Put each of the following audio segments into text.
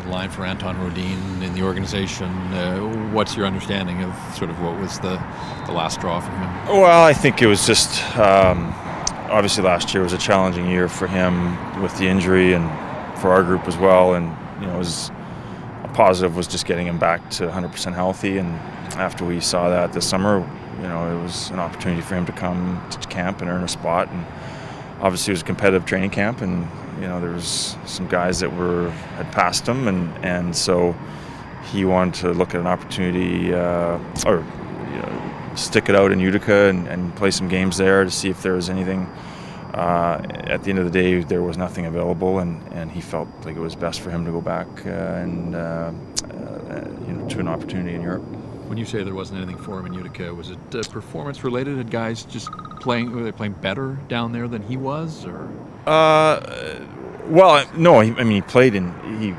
the line for Anton Rödin in the organization. What's your understanding of sort of what was the last straw for him? Well, I think it was just obviously last year was a challenging year for him with the injury and for our group as well. And it was a positive was just getting him back to 100% healthy. And after we saw that this summer, it was an opportunity for him to come to camp and earn a spot. And obviously, it was a competitive training camp, and there was some guys that had passed him, and so he wanted to look at an opportunity or stick it out in Utica and play some games there to see if there was anything. At the end of the day, there was nothing available, and he felt like it was best for him to go back to an opportunity in Europe. When you say there wasn't anything for him in Utica, was it performance related? Had guys just were they playing better down there than he was, or? Well, no. He played he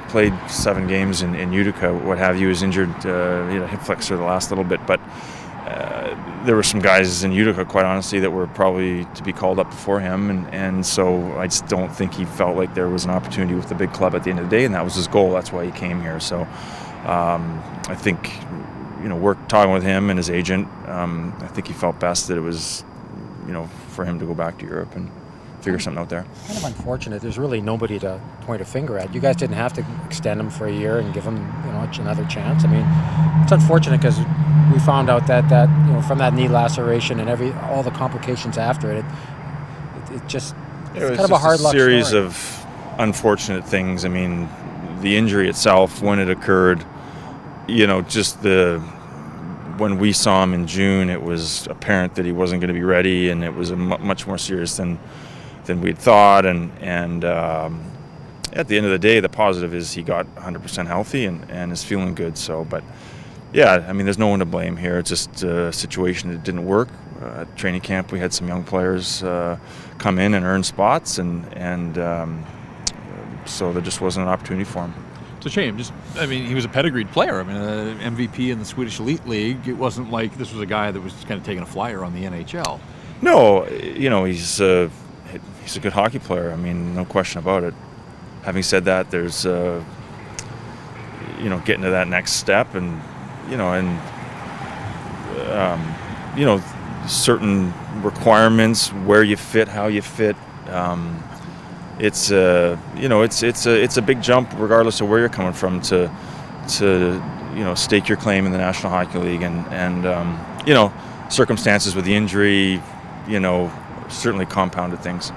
played 7 games in Utica. What have you? He was injured, hip flexor the last little bit, but there were some guys in Utica, quite honestly, that were probably to be called up before him, and so I just don't think he felt like there was an opportunity with the big club at the end of the day, and that was his goal. That's why he came here. So. I think, we're talking with him and his agent. I think he felt best that it was, for him to go back to Europe and figure something out there. Kind of unfortunate. There's really nobody to point a finger at. You guys didn't have to extend him for a year and give him, another chance. I mean, it's unfortunate because we found out that from that knee laceration and all the complications after it, it just it's kind of a hard luck series story. Of unfortunate things. I mean, the injury itself, when it occurred, when we saw him in June, it was apparent that he wasn't going to be ready, and it was much more serious than we'd thought. And at the end of the day, the positive is he got 100% healthy and is feeling good. So, but yeah, I mean, there's no one to blame here. It's just a situation that didn't work. At training camp, we had some young players come in and earn spots, and so there just wasn't an opportunity for him. It's a shame. He was a pedigreed player. I mean, MVP in the Swedish Elite League. It wasn't like this was a guy that was just kind of taking a flyer on the NHL. No, he's a good hockey player. I mean, no question about it. Having said that, there's getting to that next step, and certain requirements, where you fit, how you fit. It's a big jump, regardless of where you're coming from, to stake your claim in the National Hockey League, and circumstances with the injury, certainly compounded things.